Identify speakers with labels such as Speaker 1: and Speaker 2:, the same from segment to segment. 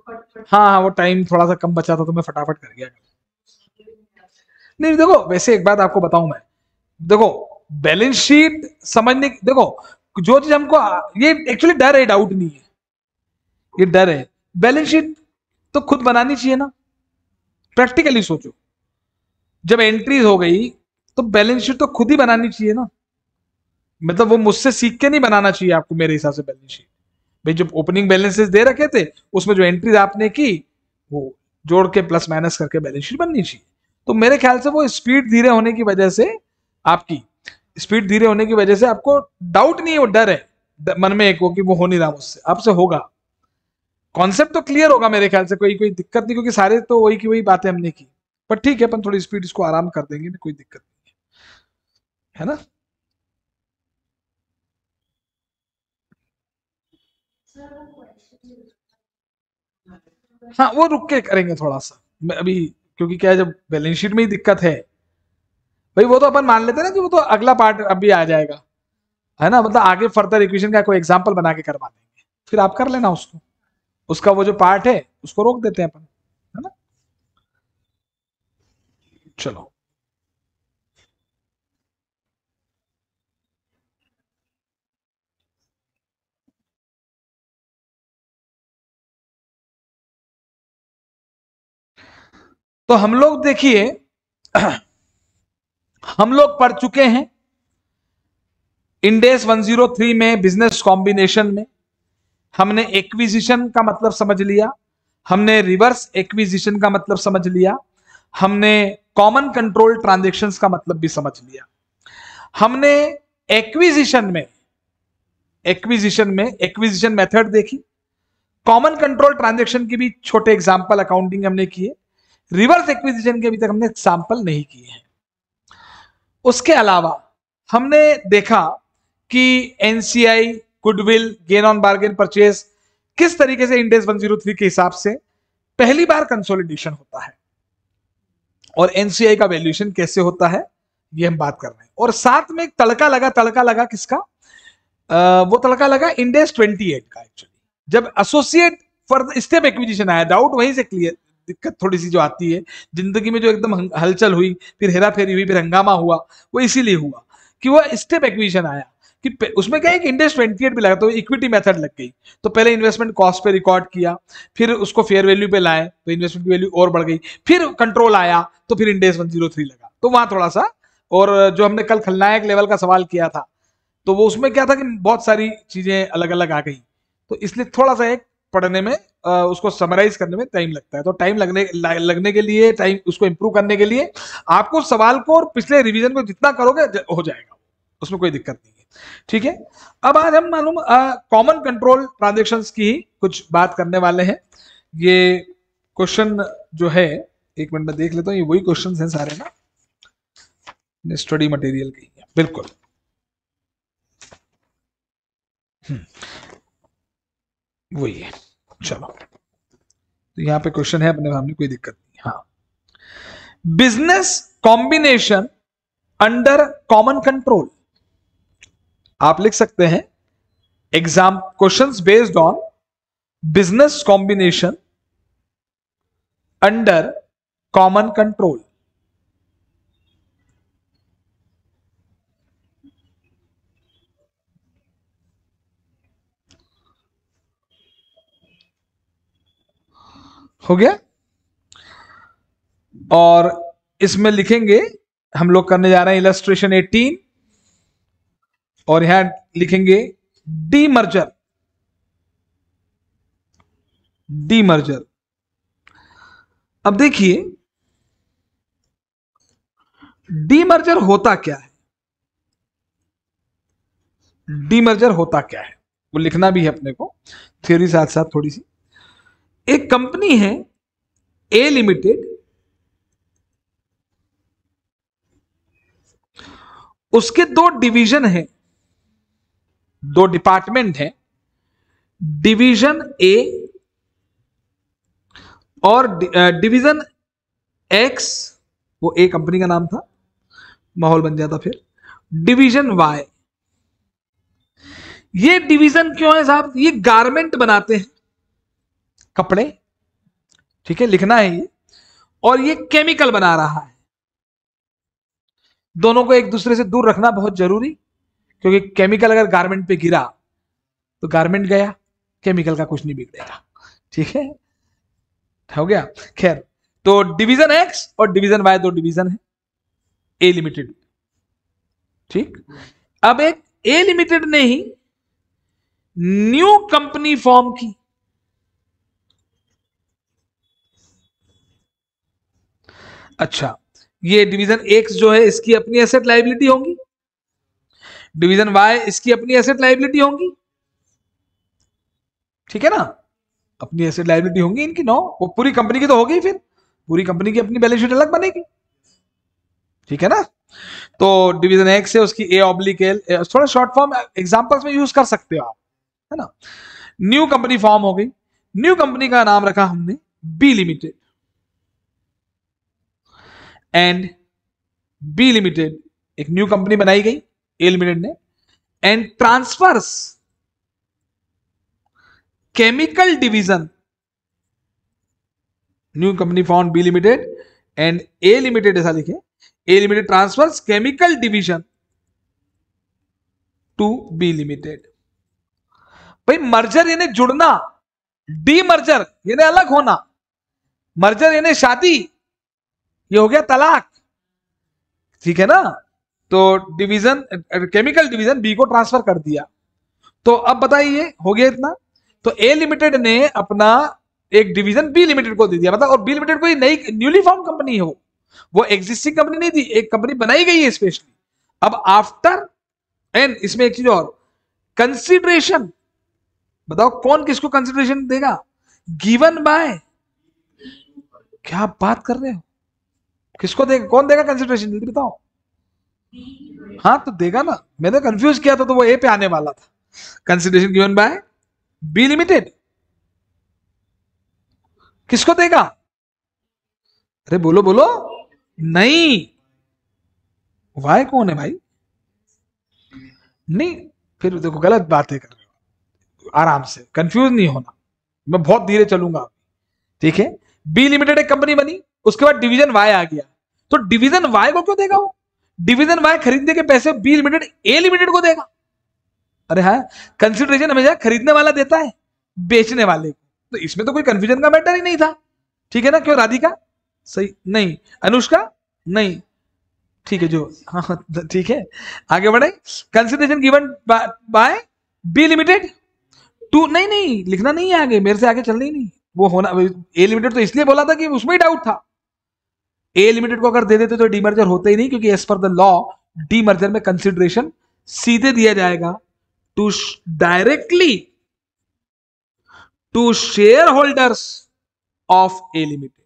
Speaker 1: हाँ हाँ, वो टाइम थोड़ा सा कम बचा था तो मैं फटाफट कर गया। नहीं देखो, वैसे एक बात आपको बताऊं मैं, देखो बैलेंस शीट समझने, देखो जो चीज हमको, ये एक्चुअली डर है, डाउट नहीं है, ये डर है। बैलेंस शीट तो खुद बनानी चाहिए ना, प्रैक्टिकली सोचो, जब एंट्रीज हो गई तो बैलेंस शीट तो खुद ही बनानी चाहिए ना। मतलब वो मुझसे सीख के नहीं बनाना चाहिए आपको मेरे हिसाब से बैलेंस शीट। भाई जो ओपनिंग बैलेंसेस दे रखे थे उसमें जो एंट्रीज आपने की वो जोड़ के प्लस माइनस करके बैलेंस शीट बननी चाहिए। तो मेरे ख्याल से वो स्पीड धीरे होने की वजह से, आपकी स्पीड धीरे होने की वजह से आपको डाउट नहीं है, वो डर है मन में एक वो कि वो हो नहीं रहा मुझसे, आपसे होगा। कॉन्सेप्ट तो क्लियर होगा मेरे ख्याल से, कोई कोई दिक्कत नहीं, क्योंकि सारे तो वही की वही बातें हमने की। पर ठीक है, अपन थोड़ी स्पीड इसको आराम कर देंगे, कोई दिक्कत नहीं है ना। हाँ वो रुक के करेंगे थोड़ा सा, मैं अभी, क्योंकि क्या है, जब बैलेंस शीट में ही दिक्कत है भाई, वो तो अपन मान लेते हैं ना कि वो तो अगला पार्ट अभी आ जाएगा, है ना। मतलब आगे फर्दर इक्वेशन का कोई एग्जांपल बना के करवा देंगे, फिर आप कर लेना उसको, उसका वो जो पार्ट है उसको रोक देते हैं अपन, है ना। चलो, तो हम लोग देखिए हम लोग पढ़ चुके हैं इंडेस 103 में बिजनेस कॉम्बिनेशन में हमने एक्विजिशन का मतलब समझ लिया, हमने रिवर्स एक्विजिशन का मतलब समझ लिया, हमने कॉमन कंट्रोल ट्रांजेक्शन्स का मतलब भी समझ लिया, हमने एक्विजिशन में एक्विजिशन मेथड देखी, कॉमन कंट्रोल ट्रांजेक्शन की भी छोटे एग्जांपल अकाउंटिंग हमने किए, रिवर्स एक्विजिशन के अभी तक हमने एग्जांपल नहीं किए हैं। उसके अलावा हमने देखा कि NCI, goodwill, gain on bargain purchase किस तरीके से इंडेक्स 103 के हिसाब से पहली बार कंसोलिडेशन होता है, और एनसीआई का वैल्यूएशन कैसे होता है ये हम बात कर रहे हैं। और साथ में एक तड़का लगा किसका, वो तड़का लगा इंडेक्स 28 का। एक्चुअली जब एसोसिएट फॉर स्टेप एक्विजिशन आया, डाउट वहीं से क्लियर, दिक्कत थोड़ी सी जो आती है जिंदगी में, जो एकदम हलचल हुई, फिर हेरा फेरी हुई, फिर हंगामा हुआ, वो इसीलिए हुआ कि वो स्टेप एक्विजिशन आया, कि उसमें क्या है कि इंडेक्स 28 भी लगा, तो इक्विटी मेथड लग गई। तो पहले इन्वेस्टमेंट कॉस्ट पे रिकॉर्ड किया, फिर उसको फेयर वैल्यू पे लाए तो इन्वेस्टमेंट की वैल्यू और बढ़ गई, फिर कंट्रोल आया तो फिर इंडेक्स 103 लगा, तो वहां थोड़ा सा। और जो हमने कल खलनायक लेवल का सवाल किया था, तो वो उसमें क्या था कि बहुत सारी चीजें अलग अलग आ गई, तो इसलिए थोड़ा सा एक पढ़ने में, उसको समराइज करने में टाइम लगता है। तो टाइम लगने के लिए, टाइम उसको इंप्रूव करने के लिए आपको सवाल को और पिछले रिवीजन को जितना करोगे हो जाएगा, उसमें कोई दिक्कत नहीं है। ठीक है, अब आज हम मालूम कॉमन कंट्रोल ट्रांजेक्शन्स की कुछ बात करने वाले हैं। ये क्वेश्चन जो है, एक मिनट में देख लेता हूँ, ये वही क्वेश्चन हैं सारे ना, स्टडी मटेरियल के ही है बिल्कुल। वही है, चलो, तो यहां पे क्वेश्चन है अपने सामने, कोई दिक्कत नहीं। हाँ, business combination under common control, आप लिख सकते हैं exam questions based on business combination under common control. हो गया, और इसमें लिखेंगे, हम लोग करने जा रहे हैं इलस्ट्रेशन 18, और यहां लिखेंगे डीमर्जर। डीमर्जर, अब देखिए डीमर्जर होता क्या है, डीमर्जर होता क्या है वो लिखना भी है अपने को, थ्योरी साथ साथ थोड़ी सी। एक कंपनी है ए लिमिटेड, उसके दो डिवीजन हैं, दो डिपार्टमेंट हैं, डिवीजन ए और डिवीजन एक्स, वो ए कंपनी का नाम था, माहौल बन जाता फिर डिवीजन वाई। ये डिवीजन क्यों है साहब, ये गारमेंट बनाते हैं, कपड़े, ठीक है, लिखना है ये। और ये केमिकल बना रहा है। दोनों को एक दूसरे से दूर रखना बहुत जरूरी, क्योंकि केमिकल अगर गारमेंट पे गिरा तो गारमेंट गया, केमिकल का कुछ नहीं बिगड़ेगा। ठीक है, हो गया। खैर, तो डिवीजन एक्स और डिवीजन वाई दो डिवीजन है ए लिमिटेड। ठीक, अब एक ए लिमिटेड ने ही न्यू कंपनी फॉर्म की। अच्छा, ये डिवीजन एक्स जो है इसकी अपनी एसेट लाइबिलिटी होंगी, डिवीजन वाई इसकी अपनी एसेट लाइबिलिटी होंगी। ठीक है ना, अपनी एसेट लाइबिलिटी होंगी इनकी, नो, वो पूरी कंपनी की तो होगी, फिर पूरी कंपनी की अपनी बैलेंस शीट अलग बनेगी। ठीक है ना, तो डिवीजन एक्स है उसकी ए ऑब्लिक एल, थोड़ा शॉर्ट फॉर्म एग्जांपल्स में यूज कर सकते हो आप, है ना। न्यू कंपनी फॉर्म हो गई, न्यू कंपनी का नाम रखा हमने B limited, and B limited एक न्यू कंपनी बनाई गई ए लिमिटेड ने, and transfers chemical division, new company form B limited and A limited, ऐसा लिखे, A limited transfers chemical division to B limited. भाई मर्जर यानी जुड़ना, डी मर्जर यानी अलग होना, मर्जर यानी शादी, ये हो गया तलाक। ठीक है ना, तो डिवीजन, केमिकल डिवीजन बी को ट्रांसफर कर दिया। तो अब बताइए हो गया इतना। तो ए लिमिटेड ने अपना एक डिवीजन बी लिमिटेड को दे दिया, मतलब, और बी लिमिटेड कोई नई न्यूली फॉर्म कंपनी है, वो एग्जिस्टिंग कंपनी नहीं थी, एक कंपनी बनाई गई है स्पेशली। अब आफ्टर एंड, इसमें एक चीज और, कंसिडरेशन, बताओ कौन किसको कंसिडरेशन देगा? गिवन बाय, क्या बात कर रहे हो, किसको देगा, कौन देगा कंसिडरेशन, जल्दी बताओ। हाँ तो देगा ना, मैंने कंफ्यूज किया था तो वो ए पे आने वाला था। Consideration given by B limited, किसको देगा? अरे बोलो बोलो, नहीं, वाई कौन है भाई? नहीं, फिर देखो गलत बातें कर रहे हो, आराम से, कंफ्यूज नहीं होना, मैं बहुत धीरे चलूंगा। ठीक है, बी लिमिटेड एक कंपनी बनी, उसके बाद डिवीजन वाई आ गया, तो डिवीजन वाई को क्यों देगा वो? डिवीजन वाई खरीदने के पैसे बी लिमिटेड ए लिमिटेड को देगा। अरे हाँ, कंसिडरेशन हमेशा खरीदने वाला देता है बेचने वाले को, तो इसमें तो कोई कंफ्यूजन का मैटर ही नहीं था। ठीक है ना, क्यों राधिका? सही नहीं, अनुष्का नहीं, ठीक है जो, हाँ हाँ, ठीक है, आगे बढ़े। Consideration given by B limited to, नहीं नहीं लिखना नहीं है आगे, मेरे से आगे चलना ही नहीं, वो होना ए लिमिटेड तो इसलिए बोला था कि उसमें ही डाउट था। ए लिमिटेड को अगर दे देते तो डीमर्जर होते ही नहीं, क्योंकि as per the law demerger में कंसिडरेशन सीधे दिया जाएगा to directly to share holders of A limited,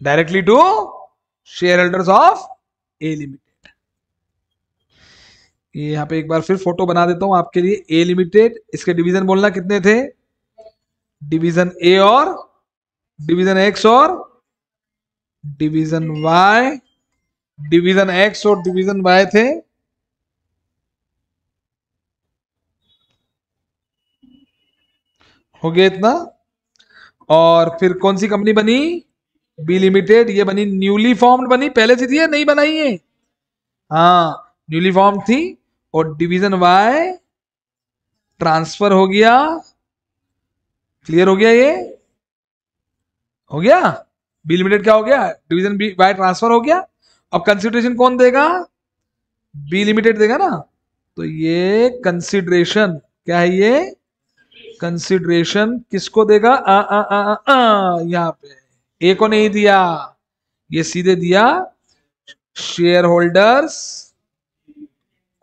Speaker 1: directly to share holders of A limited. ये यहां पे एक बार फिर फोटो बना देता हूं आपके लिए। ए लिमिटेड, इसके डिवीजन बोलना कितने थे? डिवीजन ए और डिवीजन एक्स और डिवीजन वाई, डिवीजन एक्स और डिवीजन वाई थे, हो गया इतना। और फिर कौन सी कंपनी बनी? बी लिमिटेड, ये बनी न्यूली फॉर्म्ड बनी, पहले से थी या नहीं बनाई है? हाँ न्यूली फॉर्म थी, और डिवीजन वाई ट्रांसफर हो गया। क्लियर हो गया ये? हो गया, बी लिमिटेड क्या हो गया, डिवीजन बी वाई ट्रांसफर हो गया। अब कंसिडरेशन कौन देगा? बी लिमिटेड देगा ना, तो ये कंसिडरेशन क्या है, ये कंसिडरेशन किसको देगा? यहां पे ए को नहीं दिया, ये सीधे दिया share holders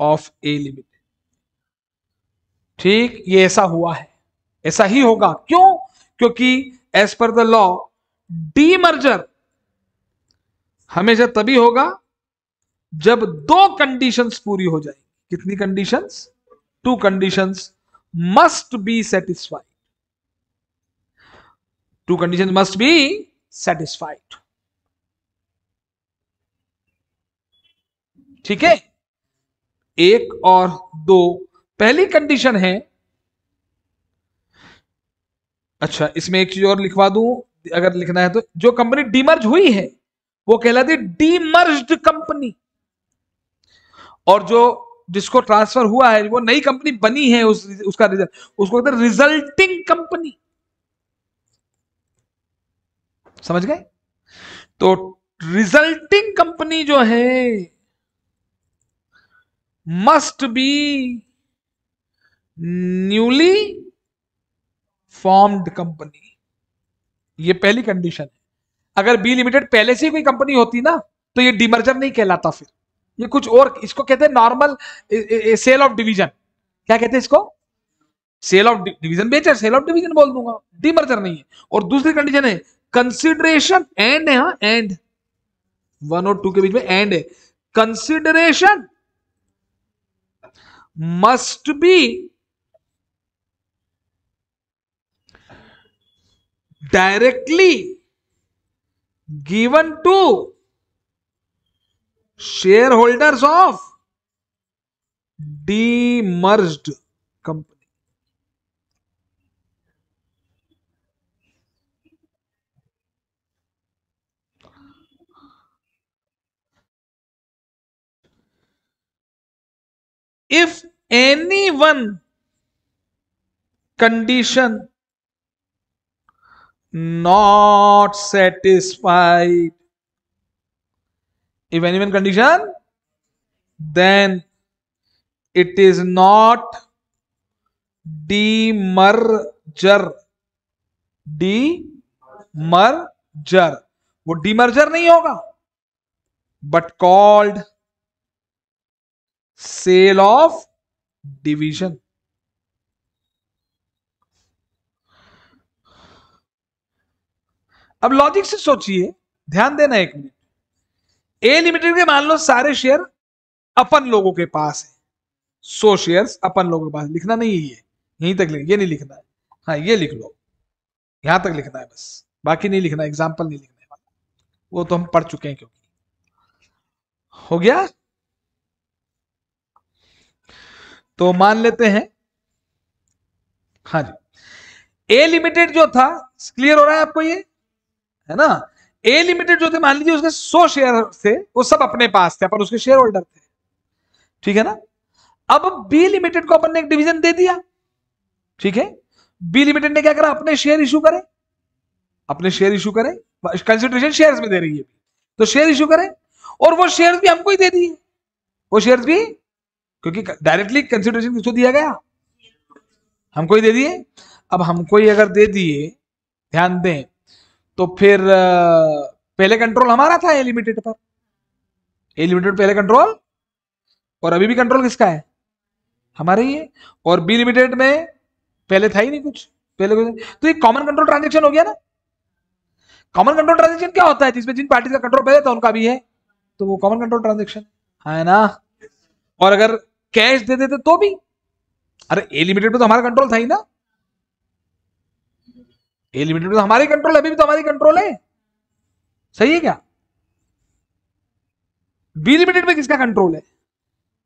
Speaker 1: of A limited. ठीक, ये ऐसा हुआ है, ऐसा ही होगा, क्यों? क्योंकि as per the law demerger हमेशा तभी होगा जब दो कंडीशंस पूरी हो जाएगी। कितनी conditions? To conditions must be satisfied, to conditions must be satisfied. ठीक है, एक और दो। पहली कंडीशन है अच्छा, इसमें एक चीज और लिखवा दूं अगर लिखना है तो, जो कंपनी डीमर्ज हुई है वो कहलाती डीमर्ज्ड कंपनी, और जो जिसको ट्रांसफर हुआ है वो नई कंपनी बनी है उसका रिजल्ट, उसको कहते हैं रिजल्टिंग कंपनी। समझ गए? तो रिजल्टिंग कंपनी जो है must be newly formed company, ये पहली कंडीशन है। अगर बी लिमिटेड पहले से ही कोई कंपनी होती ना तो ये डीमर्जर नहीं कहलाता, फिर ये कुछ और, इसको कहते हैं नॉर्मल सेल ऑफ डिवीजन। क्या कहते हैं इसको? सेल ऑफ डिवीजन बेचा, सेल ऑफ डिवीजन बोल दूंगा, डीमर्जर नहीं है। और दूसरी कंडीशन है कंसिडरेशन, एंड है, हाँ एंड, 1 और 2 के बीच में एंड है, consideration must be directly given to share holders of demerged company. if any one condition not satisfied, if any one condition, then it is not demerger, demerger, वो demerger नहीं होगा but called sell off division. अब logic से सोचिए, ध्यान देना एक minute. ए limited के मान लो सारे शेयर अपन लोगों के पास है, 100 शेयर्स अपन लोगों के पास, लिखना नहीं है ये, यहीं तक लिख, ये नहीं लिखना है, हाँ ये लिख लो, यहां तक लिखना है बस, बाकी नहीं लिखना, एग्जाम्पल नहीं लिखना है, वो तो हम पढ़ चुके हैं। क्योंकि हो गया, तो मान लेते हैं, हाँ जी, ए लिमिटेड जो था, क्लियर हो रहा है आपको ये, है ना? ए लिमिटेड जो थे, मान लीजिए उसके 100 शेयर थे, वो सब अपने पास थे, अपन उसके शेयर होल्डर थे, ठीक है ना? अब बी लिमिटेड को अपन ने एक डिवीजन दे दिया, ठीक है? बी लिमिटेड ने क्या करा, अपने शेयर इशू करे, अपने शेयर इशू करे, कंसिडरेशन शेयर्स में दे रही है, तो शेयर इशू करे, और वो शेयर्स भी हमको ही दे दिए, वो शेयर्स भी, क्योंकि डायरेक्टली कंसिडरेशन किसको दिया गया, हमको ही दे दिए। अब हमको ही अगर दे दिए, ध्यान दें, तो फिर पहले कंट्रोल हमारा था ए लिमिटेड पर, ए लिमिटेड पहले कंट्रोल, और अभी भी कंट्रोल किसका है, हमारा ही है। और बी लिमिटेड में पहले था ही नहीं कुछ, पहले कुछ, तो ये कॉमन कंट्रोल ट्रांजेक्शन हो गया ना। कॉमन कंट्रोल ट्रांजेक्शन क्या होता है, जिसमें जिन पार्टी का कंट्रोल पहले था उनका भी है, तो वो कॉमन कंट्रोल ट्रांजेक्शन है ना। और अगर कैश दे देते तो भी, अरे ए लिमिटेड पे तो हमारा कंट्रोल था ही ना, ए लिमिटेड पे तो हमारी कंट्रोल, अभी भी तो हमारी कंट्रोल है, सही है क्या? बी लिमिटेड पे किसका कंट्रोल है,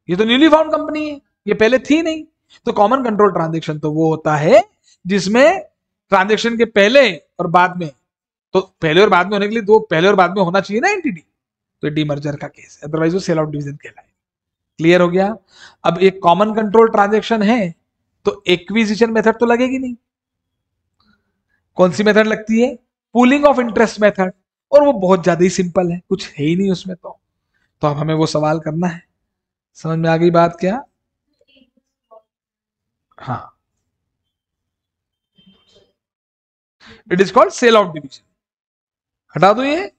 Speaker 1: ये तो न्यूली फाउंड कंपनी है, ये पहले थी नहीं। तो कॉमन कंट्रोल ट्रांजेक्शन तो वो होता है जिसमें ट्रांजेक्शन के पहले और बाद में, तो पहले और बाद में होने के लिए दो पहले और बाद में होना चाहिए ना एंटिटी, तो डीमर्जर का केस, अदरवाइज वो सेल ऑफ डिवीजन कहलाए। क्लियर हो गया? अब एक कॉमन कंट्रोल ट्रांजेक्शन है तो एक्विजिशन मेथड तो लगेगी नहीं, कौन सी मेथड लगती है, पूलिंग ऑफ इंटरेस्ट मेथड, और वो बहुत ज्यादा ही सिंपल है, कुछ है ही नहीं उसमें। तो अब हमें वो सवाल करना है, समझ में आ गई बात क्या? हाँ, it is called sell off division. हटा दो ये,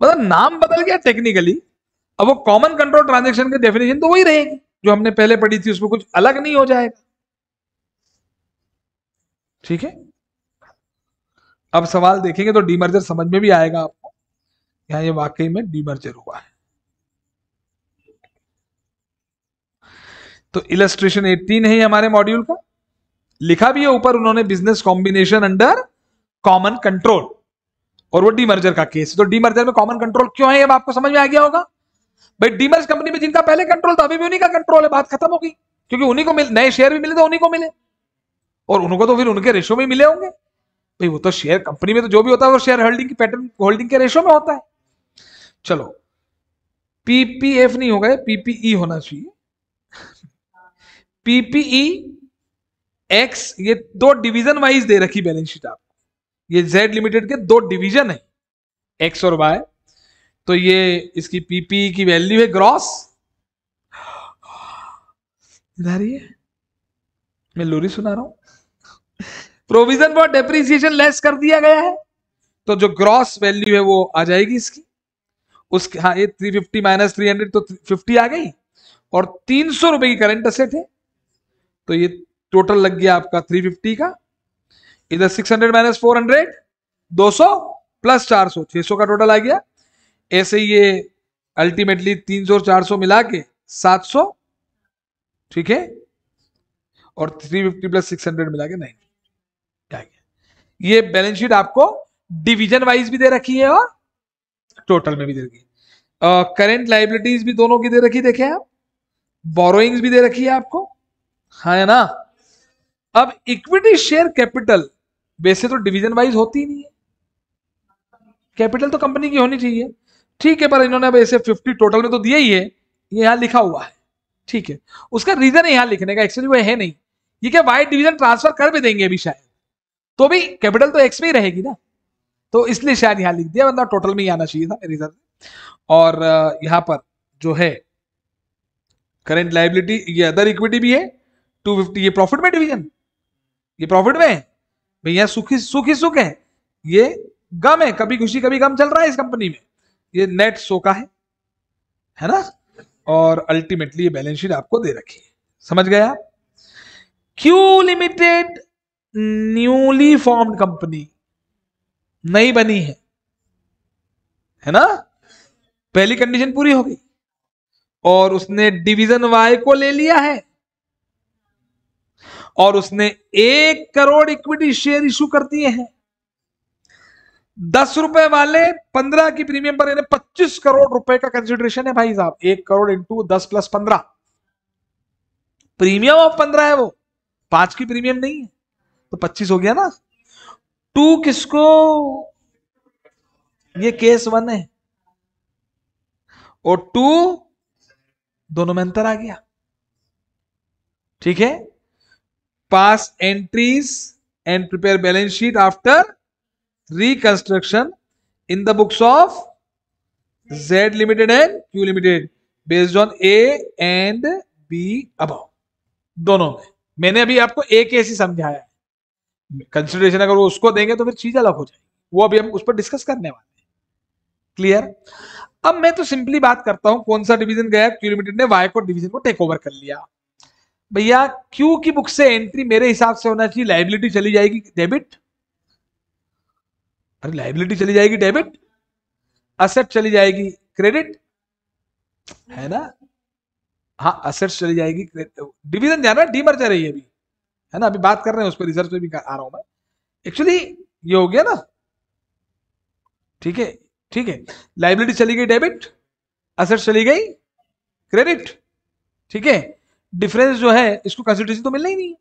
Speaker 1: मतलब नाम बदल गया टेक्निकली, अब वो कॉमन कंट्रोल ट्रांजेक्शन की डेफिनेशन तो वही रहेगी जो हमने पहले पढ़ी थी, उसमें कुछ अलग नहीं हो जाएगा, ठीक है? अब सवाल देखेंगे तो डीमर्जर समझ में भी आएगा आपको, यहां ये वाकई में डीमर्जर हुआ है। तो इलस्ट्रेशन 18 है हमारे मॉड्यूल का, लिखा भी है ऊपर उन्होंने, business combination under common control, और वो डीमर्जर का केस। तो डीमर्जर में कॉमन कंट्रोल क्यों है, अब आपको समझ में आ गया होगा। भाई डीमर्ज कंपनी में जिनका पहले कंट्रोल था अभी भी उन्हीं का कंट्रोल है, बात खत्म होगी, क्योंकि उन्हीं को नए शेयर भी मिले तो उन्हीं को मिले, और उनको तो फिर उनके रेशो में मिले होंगे। भाई वो तो शेयर कंपनी में तो जो भी होता है वो शेयर होल्डिंग की पैटर्न होल्डिंग के रेशो में होता है। चलो पीपीएफ नहीं होगा, पीपीई होना चाहिए। पीपीई एक्स, ये दो डिवीजन वाइज दे रखी बैलेंस शीट आपको, ये जेड लिमिटेड के दो डिवीजन है, एक्स और वाई। तो ये इसकी पीपीई की वैल्यू है ग्रॉस, इधर ही है, मैं लोरी सुना रहा हूं। प्रोविजन फॉर डेप्रिसिएशन लेस कर दिया गया है, तो जो ग्रॉस वैल्यू है वो आ जाएगी इसकी, उसके हाँ ये 350 माइनस 300 तो 50 आ गई, और 300 रुपए की करंट असेट है, तो ये टोटल लग गया आपका 350 का, इधर 600 माइनस 400 200 प्लस 400 600 का टोटल आ गया। ऐसे ही ये अल्टीमेटली 300 और 400 मिला के 700, ठीक है, और 350 प्लस 600 मिला के 90 आ गया। ये बैलेंस शीट आपको डिवीजन वाइज भी दे रखी है और टोटल में भी दे रखी है। करेंट लाइबिलिटीज भी दोनों की दे रखी, देखें आप, बोरोइंग्स भी दे रखी है आपको, हाँ है ना। अब इक्विटी शेयर कैपिटल वैसे तो डिवीजन वाइज होती ही नहीं है, कैपिटल तो कंपनी की होनी चाहिए, ठीक है, पर इन्होंने अब ऐसे 50 टोटल में तो दिया ही है, ये यहां लिखा हुआ है, ठीक है। उसका रीजन है यहां लिखने का, एक्चुअली वो है नहीं, ये क्या वाई डिवीजन ट्रांसफर कर भी देंगे अभी शायद, तो भी कैपिटल तो एक्स में ही रहेगी ना, तो इसलिए शायद यहां लिख दिया, वरना टोटल में ही आना चाहिए था रीजन। और यहां पर जो है करेंट लाइबिलिटी, ये अदर इक्विटी भी है 250, ये प्रॉफिट में डिवीजन, ये प्रॉफिट में है भैया, सुखी सुखी सुख है, ये गम है, कभी खुशी कभी गम चल रहा है इस कंपनी में, ये नेट सो का है ना। और अल्टीमेटली ये बैलेंस शीट आपको दे रखी है, समझ गया। Q limited newly formed company, नई बनी है ना, पहली कंडीशन पूरी हो गई, और उसने डिवीजन वाई को ले लिया है, और उसने 1 करोड़ इक्विटी शेयर इशू कर दिए हैं। 10 रुपए वाले 15 की प्रीमियम पर इन्हें 25 करोड़ रुपए का कंसिडरेशन है भाई साहब, 1 crore into 10 plus 15, premium of 15 है वो, 5 की प्रीमियम नहीं है, तो 25 हो गया ना। 2 किसको, ये केस 1 है, और 2 दोनों में अंतर आ गया, ठीक है। Pass entries and prepare balance sheet after reconstruction in the books of Z limited and Q limited based on A and B above, दोनों में। मैंने अभी आपको एक केस ही समझाया है, कंसिडरेशन अगर वो उसको देंगे तो फिर चीज अलग हो जाएगी, वो अभी हम उस पर डिस्कस करने वाले हैं, क्लियर। अब मैं तो सिंपली बात करता हूं, कौन सा डिवीजन गया, Q लिमिटेड ने वाई को डिवीजन को टेक ओवर कर लिया। भैया क्यू की बुक से एंट्री मेरे हिसाब से होना चाहिए, लाइबिलिटी चली जाएगी डेबिट, अरे लाइबिलिटी चली जाएगी डेबिट, असेट चली जाएगी क्रेडिट, है ना, हाँ असेट्स चली जाएगी, डिवीजन जाना डीमर्जर है ये भी, है ना, अभी बात कर रहे हैं उस पर, रिजर्व पे भी आ रहा हूं मैं, एक्चुअली ये हो गया ना, ठीक है, ठीक है। लाइबिलिटी चली गई डेबिट, असेट्स चली गई क्रेडिट, ठीक है। डिफरेंस जो है इसको कंसिडरेशन तो मिलना ही नहीं है,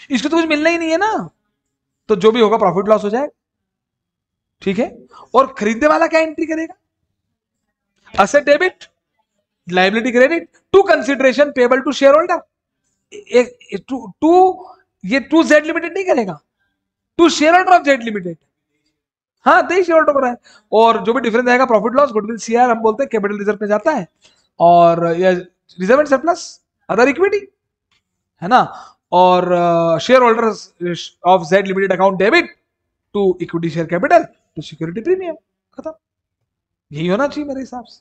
Speaker 1: इसको तो कुछ मिलना ही नहीं है ना, तो जो भी होगा प्रॉफिट लॉस हो जाएगा, ठीक है। और खरीदने वाला क्या एंट्री करेगा, asset debit liability credit to consideration payable to share holder, to ये टू जेड लिमिटेड नहीं करेगा, to share holder of Z limited, हाँ दे शेयर होल्डर को है, और जो भी डिफरेंस आएगा प्रॉफिट लॉस गुडविल सीआर हम बोलते हैं कैपिटल रिजर्व में जाता है, और reserve and surplus other equity, है ना, और share holder of Z limited account debit to equity share capital to security premium, खत्म, यही होना चाहिए मेरे हिसाब से।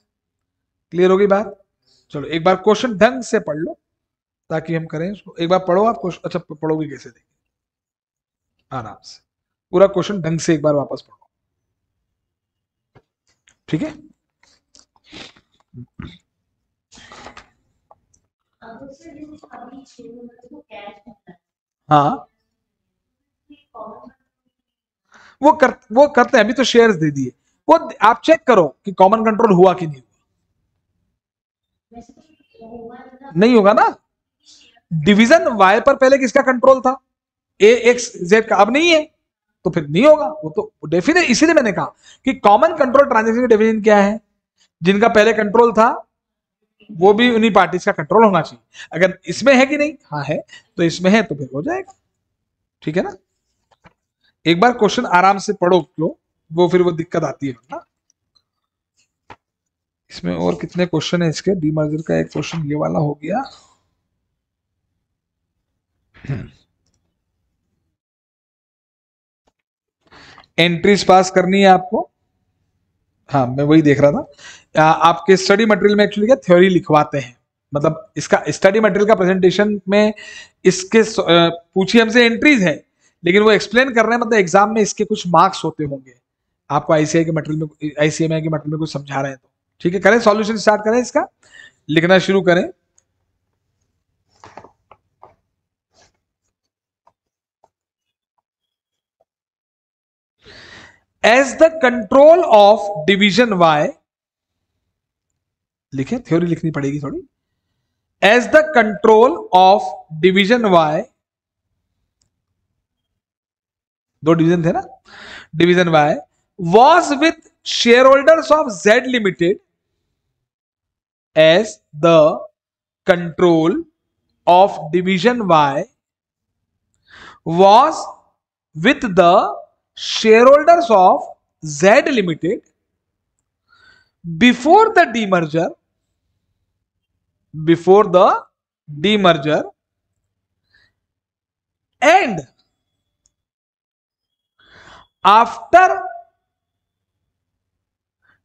Speaker 1: क्लियर होगी बात। चलो एक बार क्वेश्चन ढंग से पढ़ लो ताकि हम करें इसको, एक बार पढ़ो आप क्वेश्चन, अच्छा पढ़ोगे कैसे, देखिए आराम से पूरा क्वेश्चन ढंग से एक बार वापस पढ़ो, ठीक है। हाँ वो करते हैं, अभी तो शेयर्स दे दिए, वो आप चेक करो कि कॉमन कंट्रोल हुआ कि नहीं हुआ। नहीं होगा ना। डिवीजन वाई पर पहले किसका कंट्रोल था, ए एक्स जेड का, अब नहीं है तो फिर नहीं होगा वो तो डेफिनेट। इसीलिए मैंने कहा कि कॉमन कंट्रोल ट्रांजेक्शन की डेफिनेशन क्या है, जिनका पहले कंट्रोल था वो भी उन्हीं पार्टीज का कंट्रोल होना चाहिए। अगर इसमें है कि नहीं, हाँ है, तो इसमें है तो फिर हो जाएगा। ठीक है ना। एक बार क्वेश्चन आराम से पढ़ो, क्यों वो फिर वो दिक्कत आती है ना। इसमें और कितने क्वेश्चन है इसके, डीमर्जर का एक क्वेश्चन ये वाला हो गया। एंट्रीज पास करनी है आपको। हाँ मैं वही देख रहा था, आपके स्टडी मटेरियल में एक्चुअली क्या थ्योरी लिखवाते हैं, मतलब इसका स्टडी मटेरियल का प्रेजेंटेशन में इसके पूछी हमसे एंट्रीज है, लेकिन वो एक्सप्लेन कर रहे हैं, मतलब एग्जाम में इसके कुछ मार्क्स होते होंगे, आपको आईसीआई के मटेरियल में, आईसीएमआई के मटेरियल में कुछ समझा रहे हैं तो ठीक है। करें सॉल्यूशन स्टार्ट करें, इसका लिखना शुरू करें। As the control of division Y, लिखे, थ्योरी लिखनी पड़ेगी थोड़ी। As the control of division Y, दो डिवीजन थे ना, division Y was with share holders of Z limited, as the control of division Y was with the shareholders of Z Limited before the demerger, and after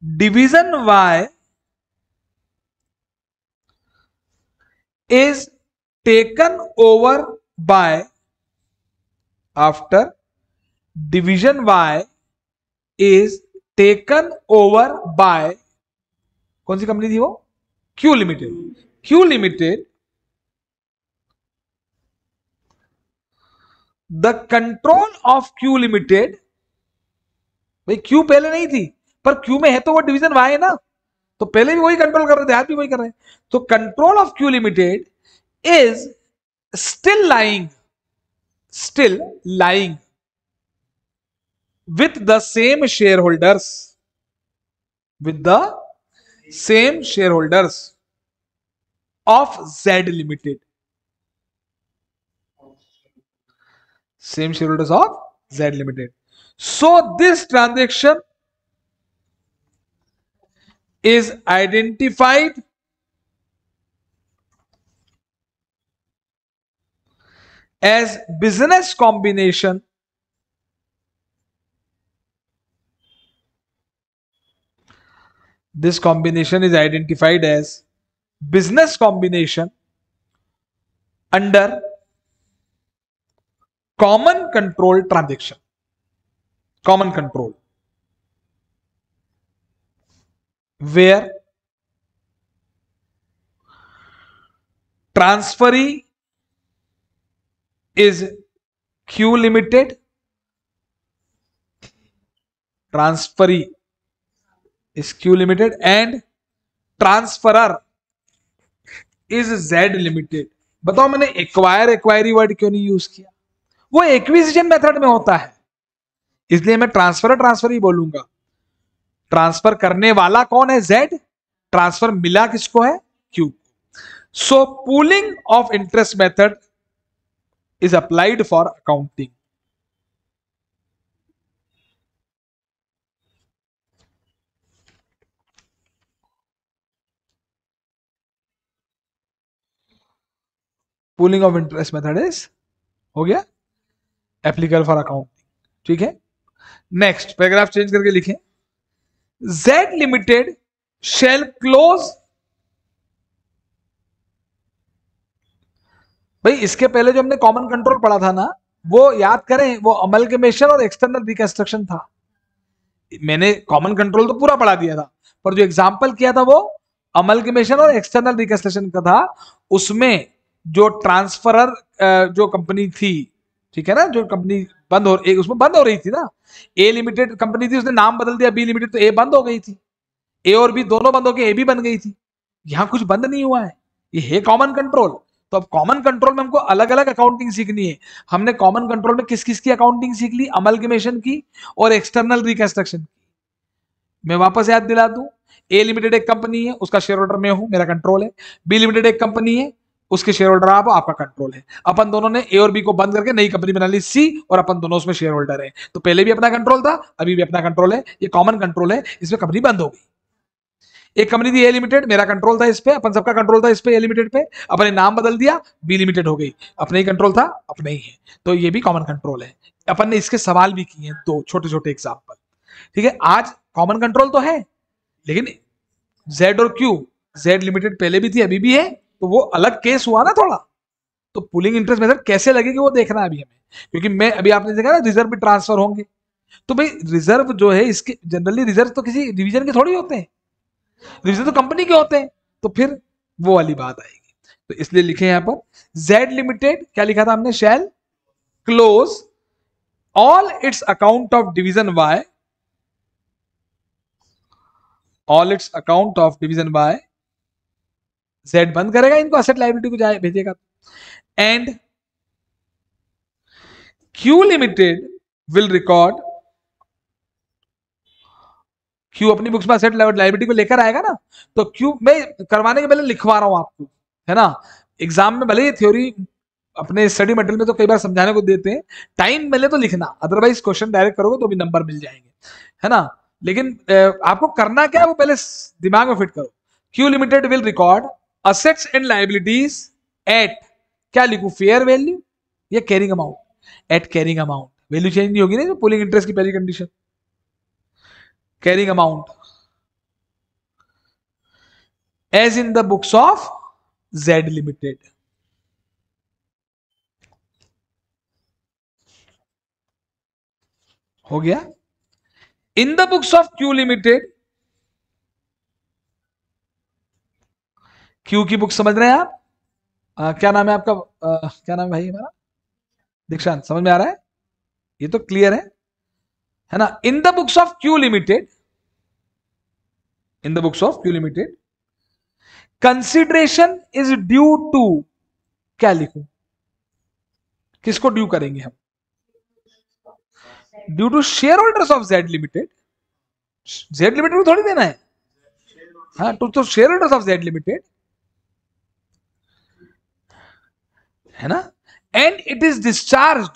Speaker 1: division Y is taken over by, after division Y is taken over by, कौन सी company थी वो, Q limited. Q limited, the control of Q limited, भाई Q पहले नहीं थी पर Q में है तो वो डिवीजन वाई है ना, तो पहले भी वही कंट्रोल कर रहे थे, आज भी वही कर रहे हैं। तो control of Q limited is still lying with the same shareholders, of Z Limited, same shareholders of Z Limited. So this transaction is identified as business combination this combination is identified as business combination under common control transaction, common control, where transferee is Q Limited, transferee is Q Limited and transferor is Z Limited। बताओ मैंने acquiree word क्यों नहीं use किया, वो acquisition method में होता है, इसलिए मैं ट्रांसफर ही बोलूंगा। ट्रांसफर करने वाला कौन है, जेड, ट्रांसफर मिला किसको है, Q. So pooling of interest method is applied for accounting. Pooling of interest method is, हो गया, एप्लीकेबल फॉर अकाउंटिंग। ठीक है, नेक्स्ट पैराग्राफ चेंज करके लिखें, जेड लिमिटेड शेल क्लोज। भाई इसके पहले जो हमने कॉमन कंट्रोल पढ़ा था ना, वो याद करें, वो अमलगमेशन और एक्सटर्नल रिकंस्ट्रक्शन था। मैंने कॉमन कंट्रोल तो पूरा पढ़ा दिया था, पर जो एग्जांपल किया था वो अमलगमेशन और एक्सटर्नल रिकंस्ट्रक्शन का था। उसमें जो ट्रांसफरर जो कंपनी थी ठीक है ना, जो कंपनी बंद हो एक उसमें बंद हो रही थी ना, ए लिमिटेड कंपनी थी, उसने नाम बदल दिया बी लिमिटेड, तो ए बंद हो गई थी, ए और बी दोनों बंद हो गए, ए भी बन गई थी। यहां कुछ बंद नहीं हुआ है, ये है कॉमन कंट्रोल। तो अब कॉमन कंट्रोल में हमको अलग अलग अकाउंटिंग सीखनी है। हमने कॉमन कंट्रोल में किस किस की अकाउंटिंग सीख ली, अमलगमेशन की और एक्सटर्नल रिकंस्ट्रक्शन की। मैं वापस याद दिला दूं, ए लिमिटेड एक कंपनी है, उसका शेयर होल्डर मैं हूं, मेरा कंट्रोल है। बी लिमिटेड एक कंपनी है, उसके शेयर होल्डर आप, आपका कंट्रोल है। अपन दोनों ने ए और बी को बंद करके नई कंपनी बना ली सी, और अपन दोनों उसमें शेयर होल्डर है। तो पहले भी अपना कंट्रोल था, अभी भी अपना कंट्रोल है, ये कॉमन कंट्रोल है, इसमें कंपनी बंद हो गई। एक कंपनी थी ए लिमिटेड, मेरा कंट्रोल था इस पे, अपन सबका कंट्रोल था इस पे ए लिमिटेड पे, अपने नाम बदल दिया बी लिमिटेड हो गई, अपने ही कंट्रोल था, अपने ही है। तो ये भी कॉमन कंट्रोल है। अपन ने इसके सवाल भी किए हैं, दो छोटे छोटे एग्जाम्पल। ठीक है, आज कॉमन कंट्रोल तो है, लेकिन जेड और क्यू, जेड लिमिटेड पहले भी थी अभी भी है, तो वो अलग केस हुआ ना थोड़ा। तो पुलिंग इंटरेस्ट मेथड कैसे लगेगी वो देखना है अभी हमें, क्योंकि मैं अभी आपने देखा ना रिजर्व भी ट्रांसफर होंगे। तो भाई रिजर्व जो है, इसके जनरली रिजर्व तो किसी डिवीजन के थोड़ी होते हैं, रिजर्व तो कंपनी के होते हैं, तो फिर वो वाली बात आएगी। तो इसलिए लिखे यहां पर जेड लिमिटेड, क्या लिखा था हमने, shall close all its account of division Y, all its account of division Y, Z बंद करेगा इनको, असेट लाइबिलिटी को जाए भेजेगा। And Q limited will record, Q अपनी बुक्स में असेट लाइबिलिटी को लेकर आएगा ना, तो क्यू मैं करवाने के पहले लिखवा रहा हूं आपको, है ना। एग्जाम में भले ही थ्योरी अपने स्टडी मटेरियल में तो कई बार समझाने को देते हैं, टाइम मिले तो लिखना, अदरवाइज क्वेश्चन डायरेक्ट करोगे तो भी नंबर मिल जाएंगे, है ना। लेकिन आपको करना क्या है वो पहले दिमाग में फिट करो। Q limited will record assets and liabilities at, क्या लिखूं, फेयर वैल्यू या carrying amount, at carrying amount, value change नहीं होगी ना, पुलिंग इंटरेस्ट की पहली condition, carrying amount as in the books of Z limited. हो गया। In the books of Q limited, Q की बुक समझ रहे हैं आप, क्या नाम है आपका, क्या नाम है भाई हमारा, दीक्षांत, समझ में आ रहा है, ये तो क्लियर है ना। In the books of Q limited, in the books of Q limited consideration is due to, क्या लिखूं, किसको ड्यू करेंगे हम, due to share holders of Z limited, Z limited को थोड़ी देना है, हाँ, तो share holders of Z limited, है ना। And it is discharge,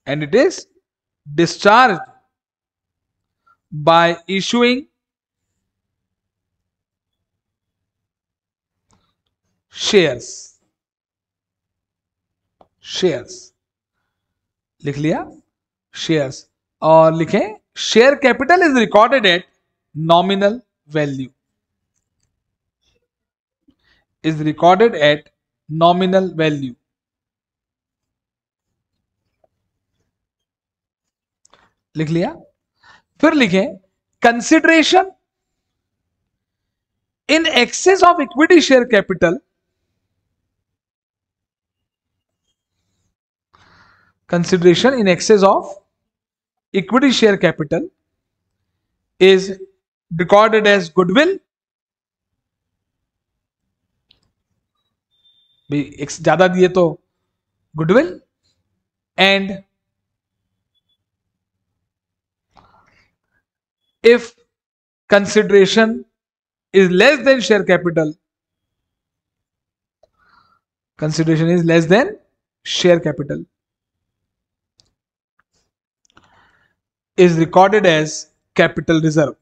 Speaker 1: and it is discharge by issuing shares, shares लिख लिया, शेयर्स, और लिखें share capital is recorded eight nominal value, is recorded eight nominal value, लिख लिया। फिर लिखें consideration in excess of equity share capital, consideration in excess of equity share capital is recorded as goodwill, भाई ज्यादा दिए तो goodwill, and if consideration is less than share capital, consideration is less than share capital is recorded as capital reserve।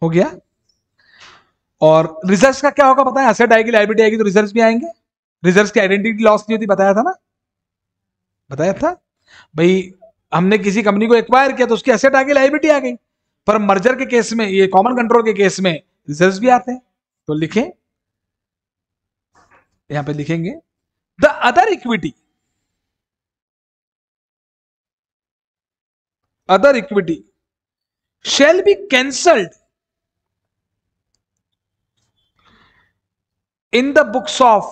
Speaker 1: हो गया। और reserves का क्या होगा पता है, एसेट आएगी लायबिलिटी आएगी तो रिजर्व्स भी आएंगे। रिजर्व्स की आइडेंटिटी लॉस नहीं होती, बताया था ना, बताया था भाई। हमने किसी कंपनी को एक्वायर किया तो उसकी एसेट आ गई, लायबिलिटी आ गई, पर मर्जर के केस में, ये कॉमन कंट्रोल के केस में रिजर्व्स भी आते हैं। तो लिखें, यहां पे लिखेंगे the other equity, other equity shall be cancelled in the books of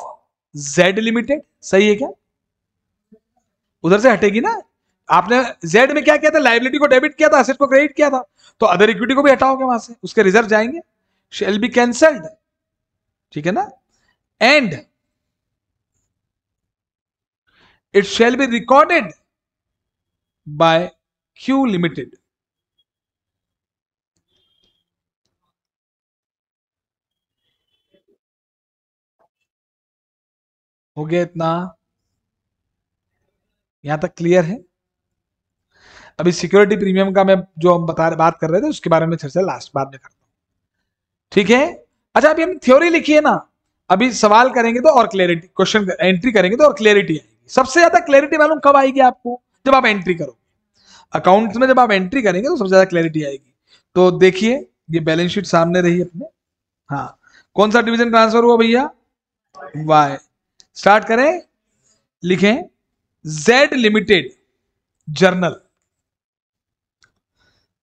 Speaker 1: Z Limited। सही है क्या? उधर से हटेगी ना, आपने Z में क्या किया था, लाइबिलिटी को डेबिट किया था, असेट को क्रेडिट किया था, तो अदर इक्विटी को भी हटाओगे वहां से, उसके रिजर्व जाएंगे, shall be cancelled, ठीक है ना, and it shall be recorded by Q Limited। हो गया इतना? यहां तक क्लियर है? अभी सिक्योरिटी प्रीमियम का मैं जो हम बात कर रहे थे उसके बारे में चर्चा लास्ट बाद में करता हूं, ठीक है? अच्छा, अभी हम थ्योरी लिखिए ना, अभी सवाल करेंगे तो और क्लियरिटी, क्वेश्चन एंट्री करेंगे तो और क्लियरिटी आएगी। सबसे ज्यादा क्लियरिटी मालूम कब आएगी आपको? जब आप एंट्री करोगे अकाउंट्स में, जब आप एंट्री करेंगे तो सबसे ज्यादा क्लियरिटी आएगी। तो देखिए, ये बैलेंस शीट सामने रही अपने, हाँ, कौन सा डिवीजन ट्रांसफर हुआ भैया? वाई। स्टार्ट करें, लिखें Z limited journal,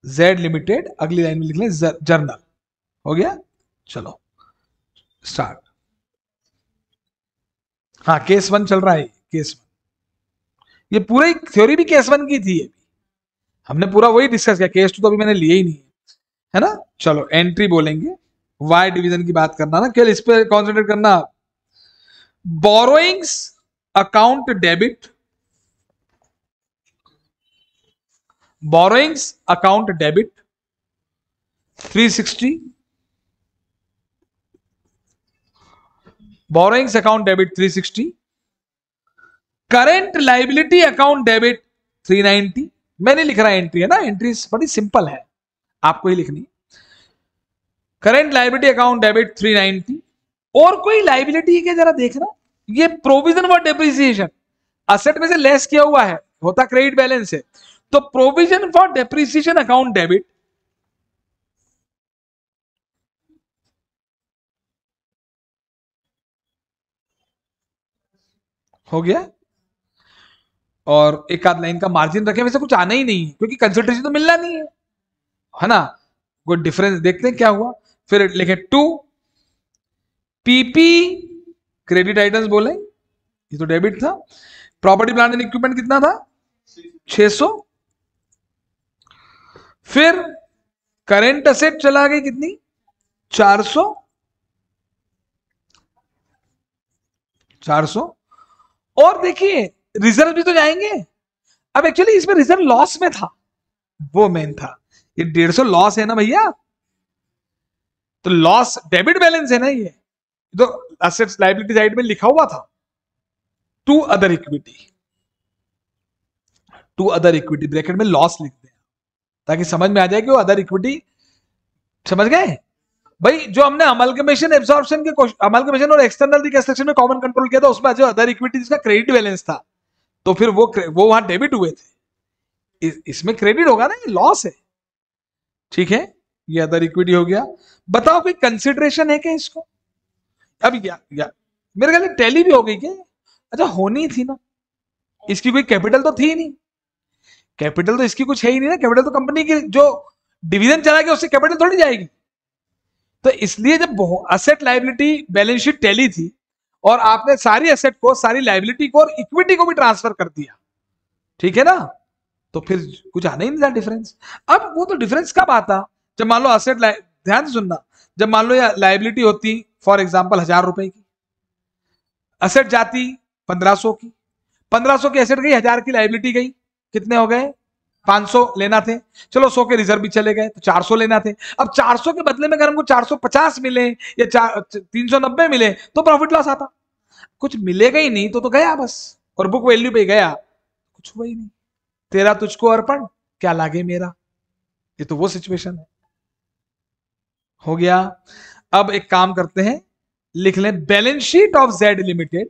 Speaker 1: Z limited, अगली लाइन में लिख लें जर्नल। हो गया? चलो स्टार्ट। हाँ, केस 1 चल रहा है, केस 1। ये पूरी थ्योरी भी केस 1 की थी, हमने पूरा वही डिस्कस किया, केस 2 तो अभी मैंने लिए ही नहीं है ना। चलो एंट्री बोलेंगे, वाई डिवीजन की बात करना ना, केवल इस पे कॉन्सेंट्रेट करना। Borrowings account debit, borrowings account debit 360, borrowings account debit 360, current liability account debit 390। मैंने लिख रहा है एंट्री, है ना, एंट्री बड़ी सिंपल है, आपको ही लिखनी। करेंट लाइबिलिटी अकाउंट डेबिट 390, और कोई लाइबिलिटी है जरा देखना, ये प्रोविजन फॉर डेप्रिसिएशन असेट में से लेस किया हुआ है, होता क्रेडिट बैलेंस है, तो provision for depreciation account debit, हो गया। और एक आध लाइन का मार्जिन रखे, वैसे कुछ आना ही नहीं है क्योंकि कंसिडरेशन तो मिलना नहीं है ना। कोई डिफरेंस देखते हैं क्या हुआ, फिर लिखे 2 पीपी क्रेडिट आइटम्स बोले, ये तो डेबिट था। प्रॉपर्टी प्लांट एंड इक्विपमेंट कितना था? 600। फिर करेंट असेट चला गई कितनी? 400, 400। और देखिए रिजर्व भी तो जाएंगे। अब एक्चुअली इसमें रिजर्व लॉस में था, वो मेन था। ये 150 लॉस है ना भैया, तो लॉस डेबिट बैलेंस है ना, ये तो असेट्स लायबिलिटी साइड में लिखा हुआ था to other equity, to other equity bracket में लॉस लिख दें ताकि समझ में आ जाए कि वो अदर इक्विटी। समझ गए भाई? जो हमने अमलगमेशन एब्जॉर्प्शन के अमलगमेशन और एक्सटर्नल रिकंस्ट्रक्शन में कॉमन कंट्रोल किया था, उसमें जो अदर इक्विटी जिसका क्रेडिट बैलेंस था, तो फिर वो वहां डेबिट हुए थे, इसमें क्रेडिट होगा ना, ये लॉस है, ठीक है। ये अदर इक्विटी हो गया। बताओ कोई कंसिडरेशन है क्या इसको? अब मेरे ख्याल टैली भी हो गई क्या? अच्छा, होनी थी ना, इसकी कोई कैपिटल तो थी नहीं, कैपिटल तो इसकी कुछ है ही नहीं ना, कैपिटल तो कंपनी की जो डिवीजन चला गया उससे कैपिटल थोड़ी जाएगी। तो इसलिए जब asset liability balance sheet tally थी और आपने सारी एसेट को, सारी लायबिलिटी को और इक्विटी को भी ट्रांसफर कर दिया, ठीक है ना, तो फिर कुछ आना ही नहीं था डिफरेंस। अब वो तो डिफरेंस कब आता? जब मान लो असेट, ध्यान से सुनना, जब मान लो या लायबिलिटी होती फॉर एग्जांपल 1000 रुपए की, असेट जाती 1500 की, 1500 की एसेट गई, 1000 की लायबिलिटी गई, कितने हो गए? 500 लेना थे, चलो 100 के रिजर्व भी चले गए तो 400 लेना थे। अब 400 के बदले में अगर हमको 450 मिले या 390 मिले तो प्रॉफिट लॉस आता। कुछ मिलेगा ही नहीं तो गया बस, और बुक वैल्यू पे गया, कुछ हुआ ही नहीं। तेरा तुझको अर्पण, क्या लागे मेरा, ये तो वो सिचुएशन है। हो गया। अब एक काम करते हैं, लिख लें balance sheet of Z limited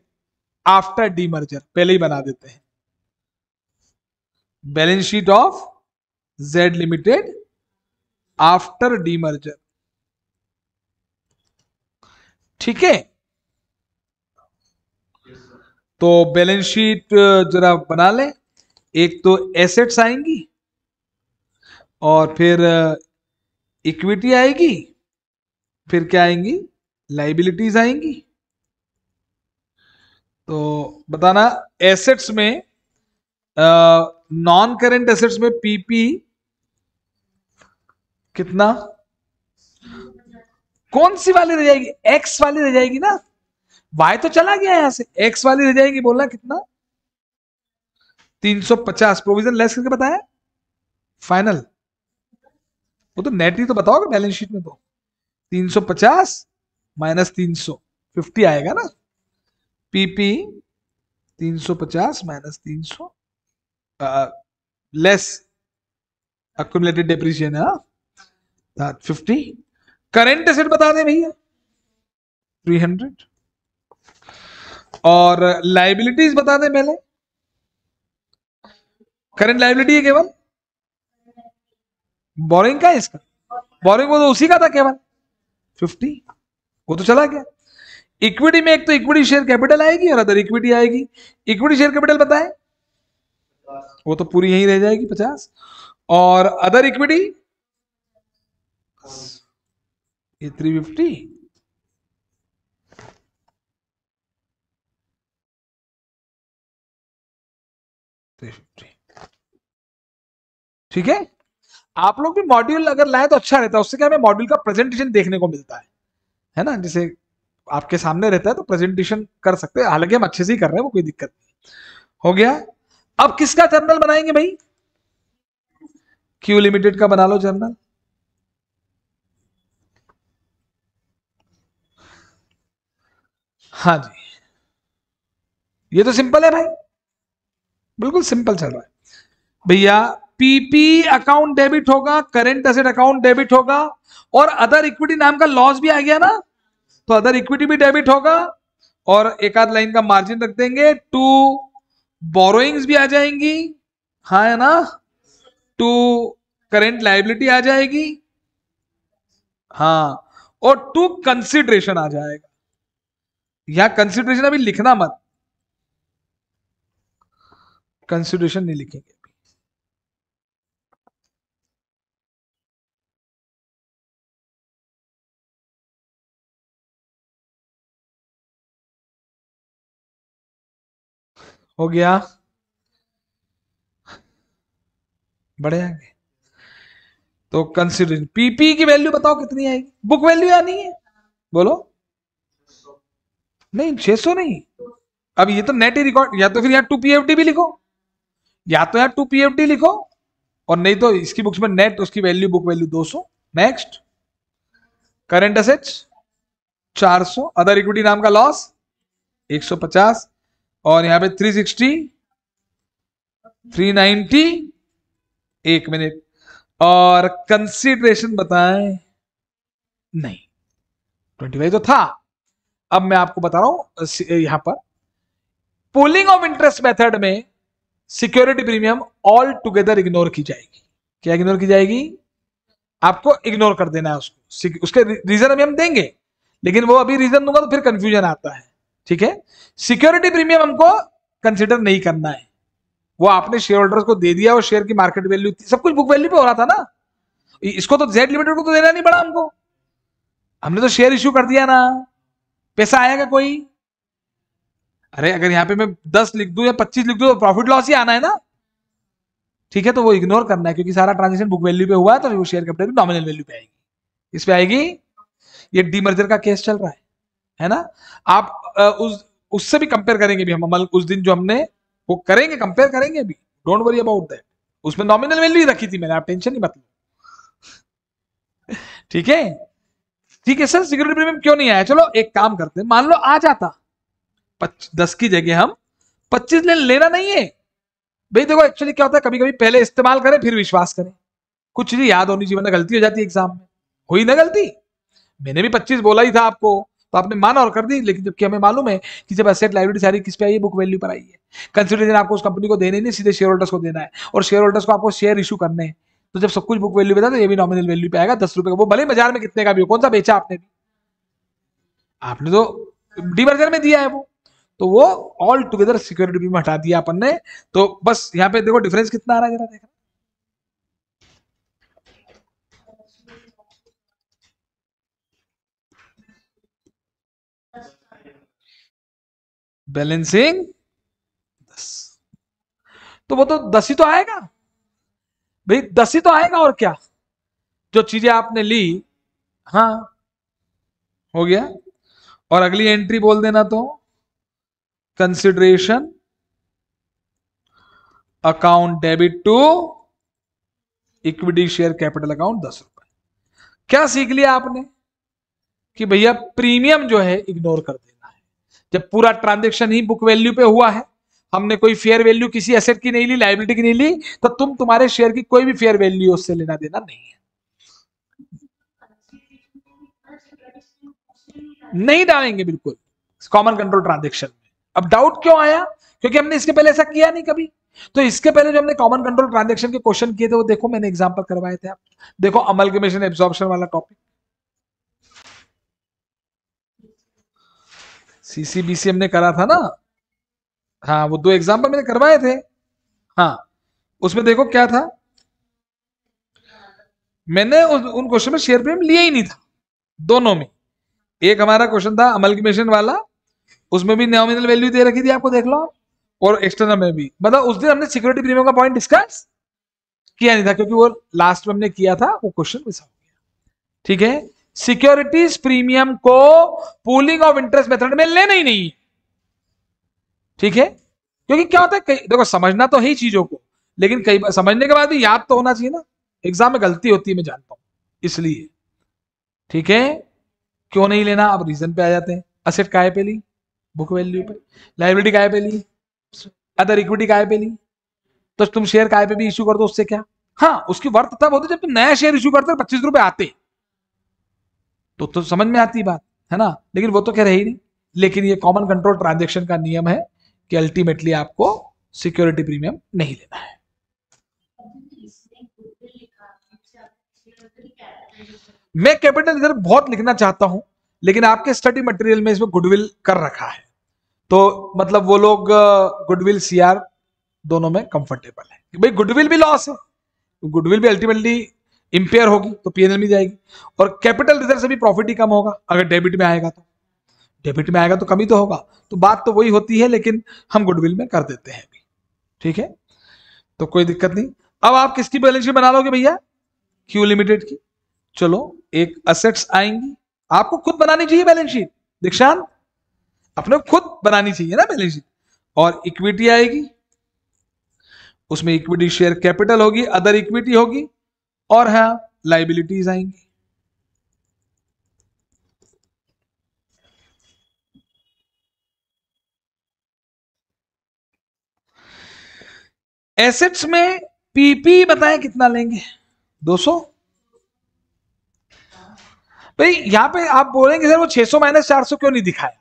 Speaker 1: after demerger, पहले ही बना देते हैं, balance sheet of Z limited after demerger, ठीक है। तो बैलेंस शीट जरा बना लें, एक तो एसेट्स आएंगी, और फिर इक्विटी आएगी, फिर क्या आएंगी, लाइबिलिटीज आएंगी। तो बताना एसेट्स में, नॉन करेंट एसेट्स में पीपी कितना, कौन सी वाली रह जाएगी, एक्स वाली रह जाएगी ना, वाई तो चला गया यहां से, एक्स वाली रह जाएगी, बोलना कितना, 350 प्रोविजन लेस करके बताया फाइनल। वो तो नेट ही तो बताओगे बैलेंस शीट में, तो 350 माइनस 350 आएगा ना, PP 350 minus 300 less accumulated depreciation है 50। करेंट एसेट बता दें भैया 300, और लाइबिलिटीज बता दें पहले। करंट लाइबिलिटी है केवल, बोरिंग का है इसका, बोरिंग वो तो उसी का था केवल 50, वो तो चला गया। इक्विटी में एक तो इक्विटी शेयर कैपिटल आएगी और अदर इक्विटी आएगी। इक्विटी शेयर कैपिटल बताएं, वो तो पूरी यहीं रह जाएगी 50, और अदर इक्विटी ये 350, ठीक है। आप लोग भी मॉड्यूल अगर लाए तो अच्छा रहता है, उससे क्या हमें मॉड्यूल का प्रेजेंटेशन देखने को मिलता है ना, जैसे आपके सामने रहता है तो प्रेजेंटेशन कर सकते हैं, हालांकि हम अच्छे से ही कर रहे हैं, वो कोई दिक्कत नहीं। हो गया। अब किसका जर्नल बनाएंगे भाई, क्यू लिमिटेड का बना लो जर्नल। हाँ जी, ये तो सिंपल है भाई, बिल्कुल सिंपल चल रहा है भैया। पीपी अकाउंट डेबिट होगा, करेंट एसेट अकाउंट डेबिट होगा, और अदर इक्विटी नाम का लॉस भी आ गया ना, तो अदर इक्विटी भी डेबिट होगा, और एक आध लाइन का मार्जिन रख देंगे, टू बोरोइंग्स भी आ जाएंगी, हाँ है ना, टू करेंट लाइबिलिटी आ जाएगी, हाँ, और टू कंसिडरेशन आ जाएगा। यहां कंसिडरेशन अभी लिखना मत, कंसिडरेशन नहीं लिखेंगे। हो गया, बढ़े आगे। तो कंसिडरेशन पीपी की वैल्यू बताओ कितनी आएगी, बुक वैल्यू या नहीं है, बोलो। नहीं 600 नहीं, अब ये तो नेट ही रिकॉर्ड, या तो फिर यहाँ 2 PFD भी लिखो, या तो यहाँ 2 PFD लिखो, और नहीं तो इसकी बुक्स में नेट उसकी value book value 200। Next, current assets 400, other equity नाम का लॉस 150, और यहाँ पे 360, 390, एक मिनट, और कंसिडरेशन बताएं, नहीं 25 तो था। अब मैं आपको बता रहा हूं यहां पर पुलिंग ऑफ इंटरेस्ट मेथड में security premium all together ignore की जाएगी। क्या इग्नोर की जाएगी, आपको इग्नोर कर देना है उसको, उसके रीजन अभी हम देंगे, लेकिन वो अभी रीजन दूंगा तो फिर कंफ्यूजन आता है, ठीक है। सिक्योरिटी प्रीमियम हमको कंसिडर नहीं करना है, वो आपने शेयर होल्डर्स को दे दिया, और शेयर की मार्केट वैल्यू सब कुछ बुक वैल्यू पे हो रहा था ना, इसको तो जेड लिमिटेड को तो देना नहीं पड़ा हमको, हमने तो शेयर इश्यू कर दिया ना, पैसा आएगा कोई, अरे अगर यहाँ पे मैं 10 लिख दूं या 25 लिख दूं तो प्रॉफिट लॉस ही आना है ना, ठीक है। तो वो इग्नोर करना है, क्योंकि सारा ट्रांजेक्शन बुक वैल्यू पे हुआ है, तो वो शेयर कैपिटल नॉमिनल वैल्यू पे आएगी, इस पे आएगी। ये डीमर्जर का केस चल रहा है ना। आप उससे भी कंपेयर करेंगे भी हम, उस दिन जो हमने वो करेंगे, कंपेयर करेंगे भी, डोंट वरी अबाउट दैट, उसमें नॉमिनल वैल्यू ही रखी थी मैंने, आप टेंशन नहीं मतलब, ठीक है। ठीक है सर, सिक्योरिटी प्रीमियम क्यों नहीं आया, चलो एक काम करते हैं, मान लो आ जाता 10 की जगह हम 25 लेना नहीं है भाई। देखो एक्चुअली क्या होता है, कभी कभी पहले इस्तेमाल करें फिर विश्वास करें, कुछ चीजें याद होनी चाहिए, वरना गलती हो जाती है एग्जाम में, हुई ना गलती, मैंने भी 25 बोला ही था आपको, तो आपने माना और कर दी, लेकिन जबकि हमें मालूम है कि जब एसेट लायबिलिटी सारी किस पे आई है, बुक वैल्यू पर आई है। कंसिडरेशन आपको उस कंपनी को देने नहीं, सीधे शेयर होल्डर्स को देना है, और शेयर होल्डर्स को आपको शेयर इशू करने हैं, तो जब सब कुछ बुक वैल्यू पे था तो ये भी नॉमिनल वैल्यू पे आएगा, 10 रुपए का, वो भले बाजार में कितने का भी हो, कौन सा बेचा आपने भी, आपने तो डीमर्जर में दिया है वो, तो वो ऑल टुगेदर सिक्योरिटी में हटा दिया अपन ने। तो बस यहाँ पे देखो डिफरेंस कितना आ रहा है, जरा देखना, बैलेंसिंग 10। तो वो तो 10 ही तो आएगा भाई, 10 ही तो आएगा और क्या, जो चीजें आपने ली। हाँ, हो गया। और अगली एंट्री बोल देना तो consideration account debit to equity share capital account 10 रुपए। क्या सीख लिया आपने कि भैया प्रीमियम जो है इग्नोर कर देना है। जब पूरा ट्रांजेक्शन ही बुक वैल्यू पे हुआ है, हमने कोई फेयर वैल्यू किसी एसेट की नहीं ली, लायबिलिटी की नहीं ली, तो तुम्हारे शेयर की कोई भी फेयर वैल्यू उससे लेना देना नहीं है। नहीं डालेंगे बिल्कुल कॉमन कंट्रोल ट्रांजेक्शन में। अब डाउट क्यों आया, क्योंकि हमने इसके पहले ऐसा किया नहीं कभी। तो इसके पहले जो हमने कॉमन कंट्रोल ट्रांजेक्शन के क्वेश्चन किए थे, वो देखो मैंने एग्जांपल करवाए थे। आप देखो अमलगमेशन एब्जॉर्प्शन वाला टॉपिक, सीसीबीसी हमने करा था ना। हाँ, वो 2 एग्जांपल मैंने करवाए थे। हाँ, उसमें देखो क्या था, मैंने उन क्वेश्चन में शेयर प्रीमियम लिया ही नहीं था दोनों में। एक हमारा क्वेश्चन था अमलगमेशन वाला, उसमें भी नॉमिनल वैल्यू दे रखी थी, आपको देख लो। और एक्सटर्नल में भी, मतलब उस दिन हमने सिक्योरिटी प्रीमियम का पॉइंट डिस्कस किया नहीं था, क्योंकि वो लास्ट में हमने किया था, वो क्वेश्चन मिस हो गया। ठीक है, सिक्योरिटीज प्रीमियम को पूलिंग ऑफ इंटरेस्ट मेथड में लेना ही नहीं। ठीक है, क्योंकि क्या होता है, देखो समझना तो है ही चीजों को, लेकिन कई बार समझने के बाद भी याद तो होना चाहिए ना। एग्जाम में गलती होती है, मैं जानता हूं, इसलिए। ठीक है, क्यों नहीं लेना, अब रीजन पे आ जाते हैं। असेट काय पे ली, बुक वैल्यू पे। लायबिलिटी काय पे ली, अदर इक्विटी काय पे ली। तो तुम शेयर काय पे भी इश्यू कर दो, उससे क्या। हाँ, उसकी वर्थ तब होती जब तुम नया शेयर इश्यू करते 25 रुपए आते, तो समझ में आती बात है ना। लेकिन वो तो कह रही नहीं। लेकिन ये कॉमन कंट्रोल ट्रांजेक्शन का नियम है कि अल्टीमेटली आपको सिक्योरिटी प्रीमियम नहीं लेना है। मैं कैपिटल रिजर्व बहुत लिखना चाहता हूं, लेकिन आपके स्टडी मटेरियल में इसमें गुडविल कर रखा है, तो मतलब वो लोग गुडविल सीआर दोनों में कंफर्टेबल है। भाई गुडविल भी लॉस है, गुडविल भी अल्टीमेटली इंपेयर होगी तो पीएनएल में जाएगी, और कैपिटल रिजर्व से भी प्रॉफिट ही कम होगा। अगर डेबिट में आएगा तो, डेबिट में आएगा तो कमी तो होगा। तो बात तो वही होती है, लेकिन हम गुडविल में कर देते हैं अभी। ठीक है, तो कोई दिक्कत नहीं। अब आप किसकी बैलेंस शीट बना लोगे भैया, क्यू लिमिटेड की। चलो, एक असेट्स आएंगी, आपको खुद बनानी चाहिए बैलेंस शीट दीक्षांत, अपने खुद बनानी चाहिए ना बैलेंस शीट। और इक्विटी आएगी, उसमें इक्विटी शेयर कैपिटल होगी, अदर इक्विटी होगी, और हाँ लाइबिलिटीज आएंगी। एसेट्स में पीपी बताएं कितना लेंगे, 200। भाई यहां पे आप बोलेंगे सर वो 600 माइनस 400 क्यों नहीं दिखाया।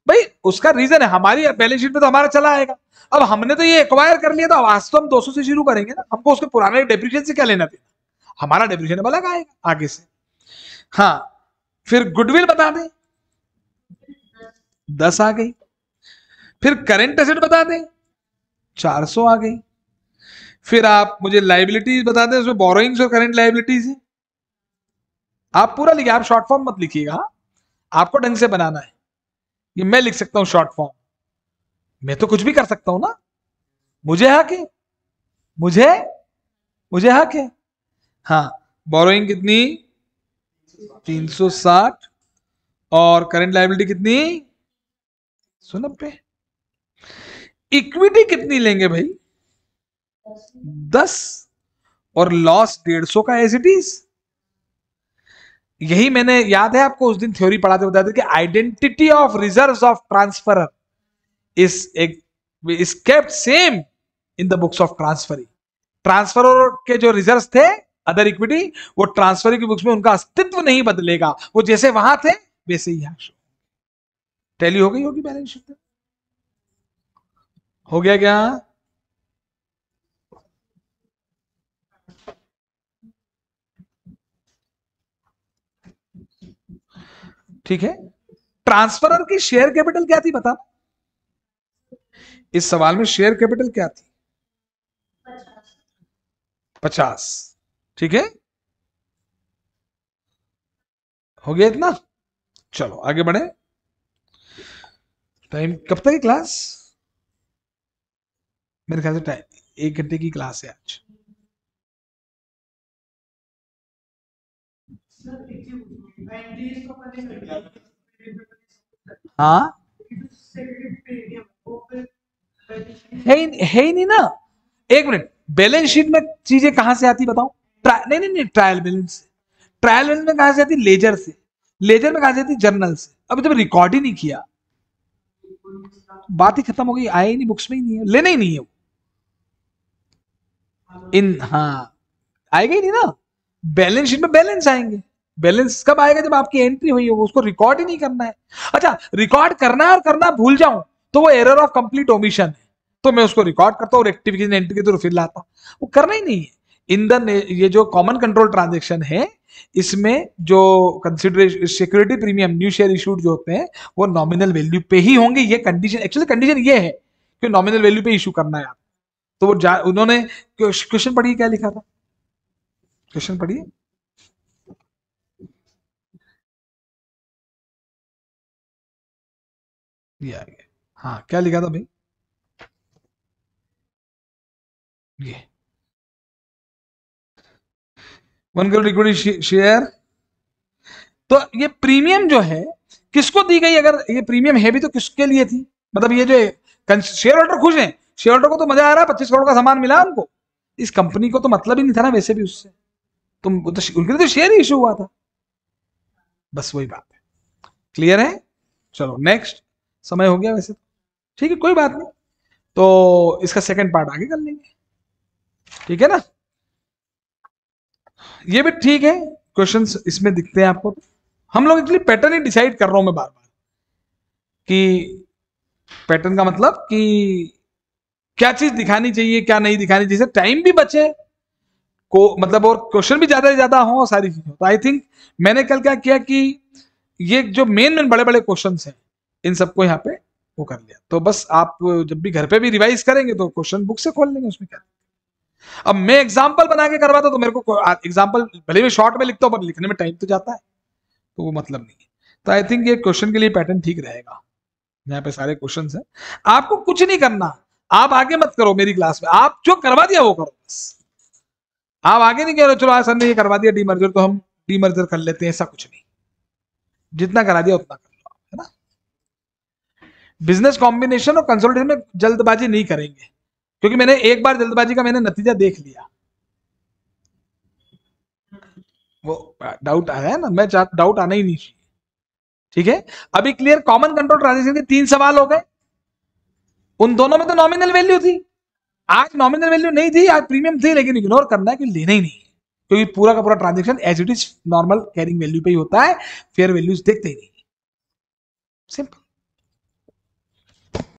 Speaker 1: भाई उसका रीजन है, हमारी बैलेंस शीट में तो हमारा चला आएगा। अब हमने तो ये एक्वायर कर लिया, तो आज तो हम 200 से शुरू करेंगे ना, हमको उसके पुराने डेप्रिसिएशन से क्या लेना देना, हमारा डेप्रिसिएशन अलग आएगा आगे से। हाँ, फिर गुडविल बता दें, 10 आ गई। फिर करेंट एसेट बता दें, 400 आ गई। फिर आप मुझे लाइबिलिटीज बता दें, उसमें बोरोइंग्स और करेंट लाइबिलिटीज है। आप पूरा लिखिए, आप शॉर्ट फॉर्म मत लिखिएगा, आपको ढंग से बनाना है। ये मैं लिख सकता हूं शॉर्ट फॉर्म, मैं तो कुछ भी कर सकता हूं ना, मुझे हक है, मुझे मुझे हक है। हाँ, बोरोइंग कितनी, 360, और करंट लायबिलिटी कितनी, 190। इक्विटी कितनी लेंगे भाई, 10, और लॉस 150 का एज इट इज। यही मैंने, याद है आपको उस दिन थ्योरी पढ़ाते बताया था कि identity of reserves of transferor is kept same in the books of transferee. Transfer के जो रिजर्व्स थे अदर इक्विटी, वो ट्रांसफर की बुक्स में उनका अस्तित्व नहीं बदलेगा, वो जैसे वहां थे वैसे ही यहां शो। टैली हो गई होगी बैलेंस शीट, हो गया क्या। ठीक है, ट्रांसफरर की शेयर कैपिटल क्या थी बता, इस सवाल में शेयर कैपिटल क्या थी, 50। ठीक है, हो गया इतना। चलो आगे बढ़े। टाइम कब तक है क्लास? मेरे ख्याल से टाइम 1 घंटे की क्लास है आज। हाँ है ही नहीं ना। एक मिनट, बैलेंस शीट में चीजें कहां से आती बताओ? नहीं नहीं नहीं, ट्रायल बैलेंस से। ट्रायल बैलेंस में कहां से आती? लेजर से। लेजर में कहां से आती? जर्नल से। अब जब रिकॉर्ड ही नहीं किया, बात ही खत्म हो गई, आया ही नहीं, बुक्स में ही नहीं है, लेना ही नहीं है इन। हाँ, आएगा ही नहीं ना। बैलेंस शीट में बैलेंस आएंगे। बैलेंस कब आएगा? जब आपकी एंट्री हुई होगी, उसको रिकॉर्ड ही नहीं करना है। अच्छा, रिकॉर्ड करना है और करना भूल जाऊं तो वो एरर ऑफ कंप्लीट ओमिशन है, तो मैं उसको रिकॉर्ड करता हूँ, रेक्टिफिकेशन एंट्री के तो फिर लाता हूं। वो करना ही नहीं है। इन द ये जो कॉमन कंट्रोल ट्रांजेक्शन है, इसमें जो consideration security premium new share issued जो होते हैं वो नॉमिनल वैल्यू पे ही होंगे। ये कंडीशन, एक्चुअली कंडीशन ये है कि नॉमिनल वैल्यू पे इशू करना है आप। तो वो उन्होंने क्वेश्चन पढ़िए क्या लिखा था, क्वेश्चन पढ़िए। ये आ गया। हाँ, क्या लिखा था भाई? ये 1 करोड़ इक्विटी शेयर। तो ये प्रीमियम जो है किसको दी गई? अगर ये प्रीमियम है भी तो किसके लिए थी? मतलब ये जो शेयर होल्डर खुश हैं, शेयर होल्डर को तो मजा आ रहा है, 25 करोड़ का सामान मिला उनको। इस कंपनी को तो मतलब ही नहीं था ना वैसे भी उससे, तुम तो उनके लिए तो शेयर ही इशू हुआ था। बस वही बात है। क्लियर है? चलो नेक्स्ट। समय हो गया वैसे तो, ठीक है कोई बात नहीं। तो इसका सेकंड पार्ट आगे कर लेंगे, ठीक है ना? ये भी ठीक है, क्वेश्चंस इसमें दिखते हैं आपको। हम लोग एक्चुअली पैटर्न ही डिसाइड कर रहा हूं मैं बार बार, कि पैटर्न का मतलब कि क्या चीज दिखानी चाहिए, क्या नहीं दिखानी चाहिए, टाइम भी बचे को, मतलब और क्वेश्चन भी ज्यादा से ज्यादा हो और सारी चीजें। तो आई थिंक मैंने कल क्या किया कि ये जो मेन मेन बड़े बड़े क्वेश्चन हैं इन सबको यहाँ पे वो कर लिया। तो बस आप जब भी घर पे भी रिवाइज करेंगे तो क्वेश्चन बुक से खोल लेंगे, उसमें क्या। अब मैं एग्जाम्पल बना के करवाता तो मेरे को एग्जाम्पल भले भी शॉर्ट में लिखता हूँ पर लिखने में टाइम तो जाता है, तो वो मतलब नहीं है। तो आई थिंक ये क्वेश्चन के लिए पैटर्न ठीक रहेगा। यहाँ पे सारे क्वेश्चन हैं, आपको कुछ नहीं करना। आप आगे मत करो मेरी क्लास में, आप जो करवा दिया वो करो बस। आप आगे नहीं कह रहे चलो आज सर ने ये करवा दिया डीमर्जर तो हम डीमर्जर कर लेते हैं, ऐसा कुछ नहीं। जितना करा दिया उतना कर लो, है ना? बिजनेस कॉम्बिनेशन और कंसोलिडेशन में जल्दबाजी नहीं करेंगे, क्योंकि मैंने एक बार जल्दबाजी का मैंने नतीजा देख लिया। वो डाउट आया है ना, मैं डाउट आना ही नहीं चाहिए। ठीक है, अभी क्लियर? कॉमन कंट्रोल ट्रांजेक्शन के 3 सवाल हो गए। उन दोनों में तो नॉमिनल वैल्यू थी, आज नॉमिनल वैल्यू नहीं थी, आज प्रीमियम थी, लेकिन इग्नोर करना है कि लेना ही नहीं है, क्योंकि पूरा का पूरा transaction as it is normal carrying value पे ही होता है, फेयर वैल्यूज देखते ही नहीं। सिंपल।